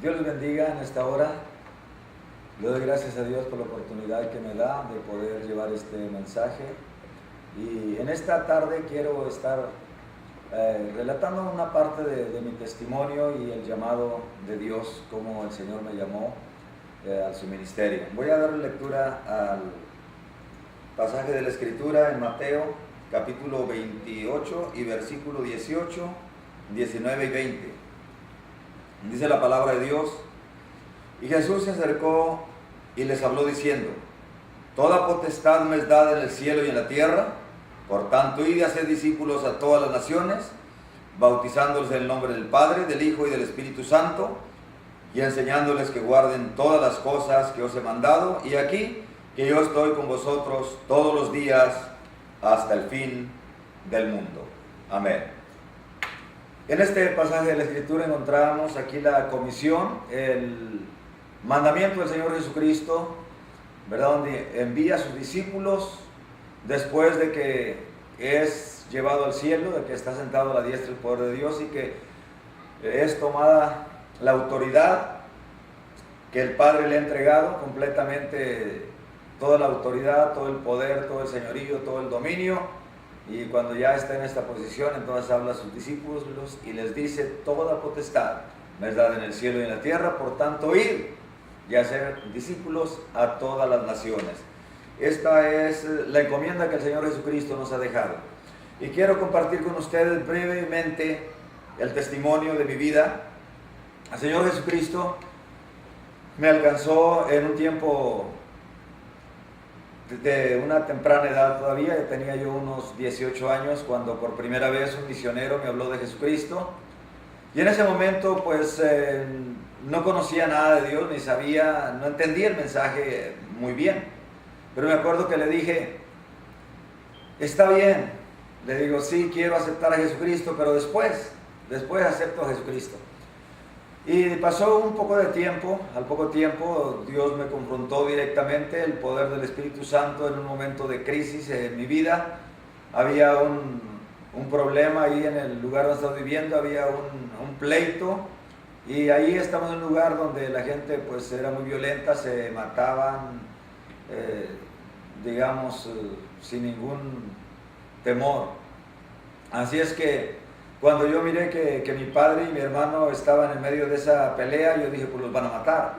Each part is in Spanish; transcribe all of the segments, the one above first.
Dios les bendiga en esta hora. Le doy gracias a Dios por la oportunidad que me da de poder llevar este mensaje. Y en esta tarde quiero estar relatando una parte de mi testimonio y el llamado de Dios, como el Señor me llamó a su ministerio. Voy a dar lectura al pasaje de la Escritura en Mateo, capítulo 28 y versículo 18, 19 y 20. Dice la palabra de Dios: y Jesús se acercó y les habló diciendo: toda potestad me es dada en el cielo y en la tierra. Por tanto, id y haced discípulos a todas las naciones, bautizándolos en el nombre del Padre, del Hijo y del Espíritu Santo, y enseñándoles que guarden todas las cosas que os he mandado. Y aquí que yo estoy con vosotros todos los días hasta el fin del mundo. Amén. En este pasaje de la Escritura encontramos aquí la comisión, el mandamiento del Señor Jesucristo, ¿verdad? Donde envía a sus discípulos después de que es llevado al cielo, de que está sentado a la diestra del poder de Dios y que es tomada la autoridad que el Padre le ha entregado completamente, toda la autoridad, todo el poder, todo el señorío, todo el dominio. Y cuando ya está en esta posición, entonces habla a sus discípulos y les dice: toda potestad me es dada en el cielo y en la tierra, por tanto id y hacer discípulos a todas las naciones. Esta es la encomienda que el Señor Jesucristo nos ha dejado. Y quiero compartir con ustedes brevemente el testimonio de mi vida. El Señor Jesucristo me alcanzó en un tiempo de una temprana edad todavía. Tenía yo unos 18 años cuando por primera vez un misionero me habló de Jesucristo. Y en ese momento pues no conocía nada de Dios, ni sabía, no entendía el mensaje muy bien. Pero me acuerdo que le dije: está bien, le digo, sí, quiero aceptar a Jesucristo, pero después acepto a Jesucristo. Y pasó un poco de tiempo. Al poco tiempo Dios me confrontó directamente, el poder del Espíritu Santo, en un momento de crisis en mi vida. Había un problema ahí en el lugar donde estaba viviendo, había un pleito, y ahí estamos en un lugar donde la gente pues era muy violenta, se mataban, sin ningún temor. Así es que cuando yo miré que mi padre y mi hermano estaban en medio de esa pelea, yo dije: pues los van a matar.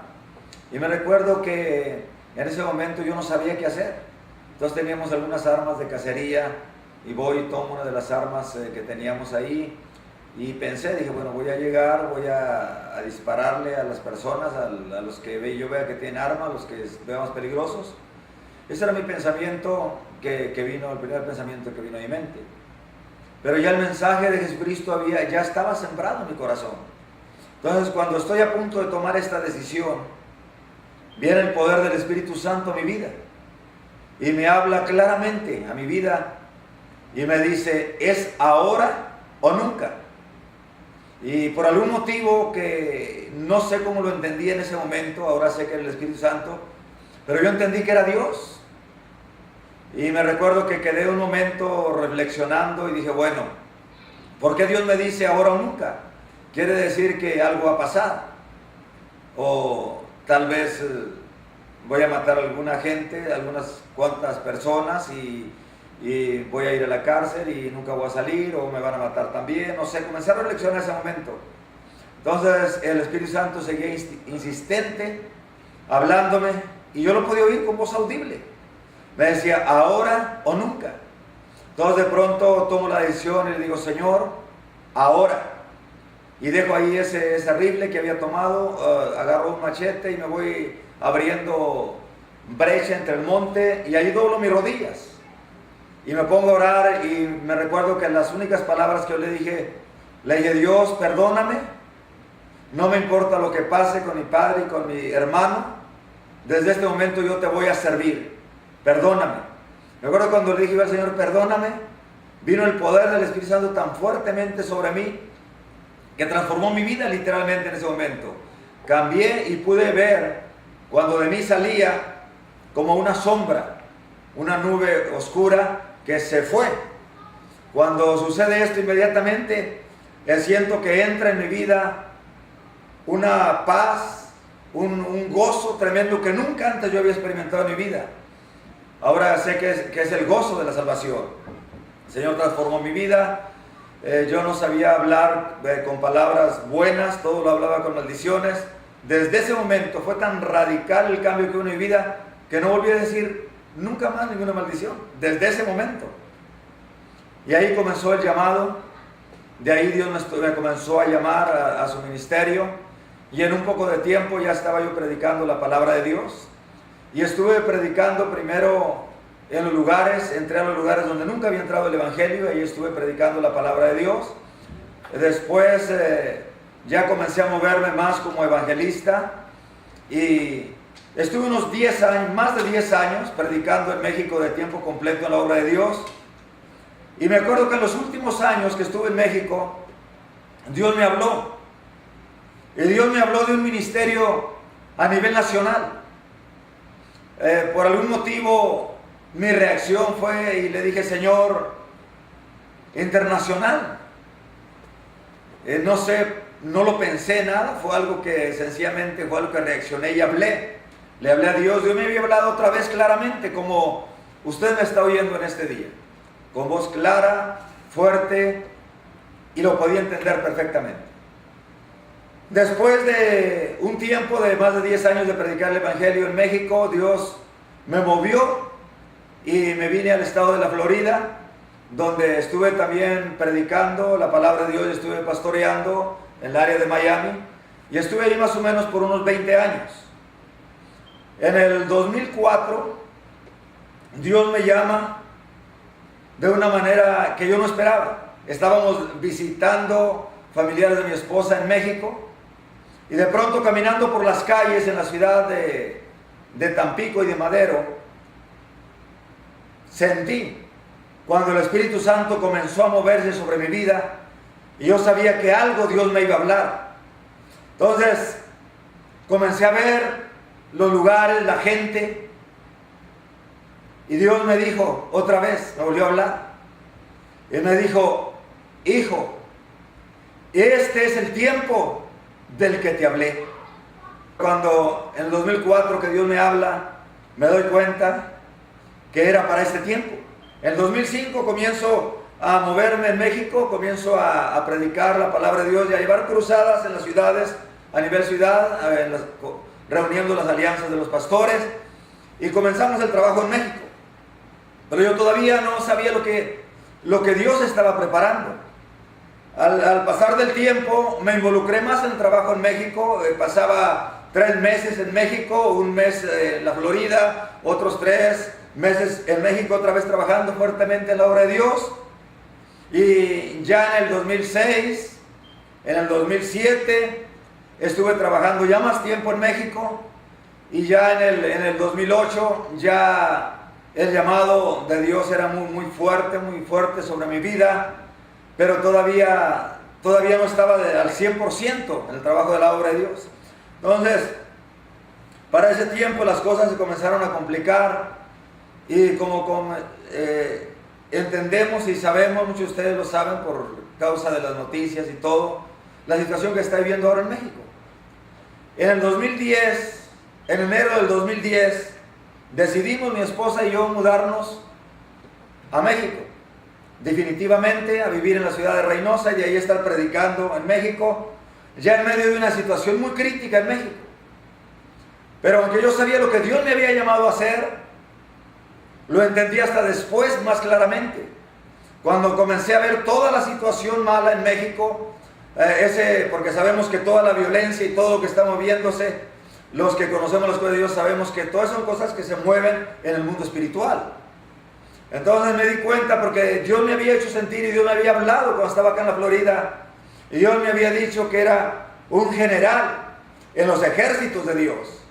Y me recuerdo que en ese momento yo no sabía qué hacer. Entonces teníamos algunas armas de cacería, y voy y tomo una de las armas que teníamos ahí, y pensé, dije: bueno, voy a llegar, voy a dispararle a las personas, a los que yo vea que tienen armas, a los que veamos peligrosos. Ese era mi pensamiento que vino, el primer pensamiento que vino a mi mente. Pero ya el mensaje de Jesucristo ya estaba sembrado en mi corazón. Entonces, cuando estoy a punto de tomar esta decisión, viene el poder del Espíritu Santo a mi vida y me habla claramente a mi vida y me dice: es ahora o nunca. Y por algún motivo que no sé cómo lo entendí en ese momento, ahora sé que era el Espíritu Santo, pero yo entendí que era Dios. Y me recuerdo que quedé un momento reflexionando y dije: bueno, ¿por qué Dios me dice ahora o nunca? Quiere decir que algo va a pasar, o tal vez voy a matar a alguna gente, algunas cuantas personas, y voy a ir a la cárcel y nunca voy a salir, o me van a matar también. No sé, comencé a reflexionar en ese momento. Entonces el Espíritu Santo seguía insistente hablándome, y yo lo podía oír con voz audible. Me decía: ahora o nunca. Entonces de pronto tomo la decisión y le digo: Señor, ahora. Y dejo ahí ese rifle que había tomado, agarro un machete y me voy abriendo brecha entre el monte, y ahí doblo mis rodillas y me pongo a orar. Y me recuerdo que las únicas palabras que yo le dije: Dios, perdóname, no me importa lo que pase con mi padre y con mi hermano, desde este momento yo te voy a servir. Perdóname. Me acuerdo cuando le dije al Señor: perdóname, vino el poder del Espíritu Santo tan fuertemente sobre mí que transformó mi vida literalmente en ese momento. Cambié y pude ver cuando de mí salía como una sombra, una nube oscura que se fue. Cuando sucede esto, inmediatamente siento que entra en mi vida una paz, un gozo tremendo que nunca antes yo había experimentado en mi vida. Ahora sé que es el gozo de la salvación. El Señor transformó mi vida. Yo no sabía hablar con palabras buenas, todo lo hablaba con maldiciones. Desde ese momento fue tan radical el cambio que hubo en mi vida que no volví a decir nunca más ninguna maldición. Desde ese momento. Y ahí comenzó el llamado. De ahí Dios me comenzó a llamar a su ministerio. Y en un poco de tiempo ya estaba yo predicando la palabra de Dios. Y estuve predicando primero en los lugares, entré a los lugares donde nunca había entrado el Evangelio, ahí estuve predicando la palabra de Dios. Después ya comencé a moverme más como evangelista y estuve unos 10 años, más de 10 años predicando en México de tiempo completo en la obra de Dios. Y me acuerdo que en los últimos años que estuve en México, Dios me habló. Y Dios me habló de un ministerio a nivel nacional. Por algún motivo mi reacción fue y le dije, Señor, internacional. No sé, no lo pensé nada, fue algo que sencillamente fue algo que reaccioné y hablé. Le hablé a Dios. Dios me había hablado otra vez claramente, como usted me está oyendo en este día, con voz clara, fuerte, y lo podía entender perfectamente. Después de un tiempo de más de 10 años de predicar el Evangelio en México, Dios me movió y me vine al estado de la Florida, donde estuve también predicando la palabra de Dios, estuve pastoreando en el área de Miami, y estuve ahí más o menos por unos 20 años. En el 2004, Dios me llama de una manera que yo no esperaba. Estábamos visitando familiares de mi esposa en México, y de pronto caminando por las calles en la ciudad de Tampico y de Madero, sentí cuando el Espíritu Santo comenzó a moverse sobre mi vida, y yo sabía que algo Dios me iba a hablar. Entonces comencé a ver los lugares, la gente, y Dios me dijo otra vez, me volvió a hablar, y me dijo, hijo, este es el tiempo del que te hablé. Cuando en el 2004 que Dios me habla, me doy cuenta que era para este tiempo. En el 2005 comienzo a moverme en México, comienzo a predicar la palabra de Dios y a llevar cruzadas en las ciudades, a nivel ciudad, reuniendo las alianzas de los pastores, y comenzamos el trabajo en México. Pero yo todavía no sabía lo que Dios estaba preparando. Al pasar del tiempo me involucré más en el trabajo en México. Pasaba 3 meses en México, un mes en la Florida, otros 3 meses en México otra vez trabajando fuertemente en la obra de Dios. Y ya en el 2006, en el 2007 estuve trabajando ya más tiempo en México, y ya en el 2008 ya el llamado de Dios era muy fuerte sobre mi vida. Pero todavía no estaba al 100% en el trabajo de la obra de Dios. Entonces, para ese tiempo las cosas se comenzaron a complicar, y como entendemos y sabemos, muchos de ustedes lo saben por causa de las noticias y todo, la situación que está viviendo ahora en México. En el 2010, en enero del 2010, decidimos mi esposa y yo mudarnos a México. Definitivamente a vivir en la ciudad de Reynosa, y de ahí estar predicando en México, ya en medio de una situación muy crítica en México. Pero aunque yo sabía lo que Dios me había llamado a hacer, lo entendí hasta después más claramente, cuando comencé a ver toda la situación mala en México, porque sabemos que toda la violencia y todo lo que está moviéndose, los que conocemos las cosas de Dios sabemos que todas son cosas que se mueven en el mundo espiritual. Entonces me di cuenta, porque Dios me había hecho sentir y Dios me había hablado cuando estaba acá en la Florida, y Dios me había dicho que era un general en los ejércitos de Dios.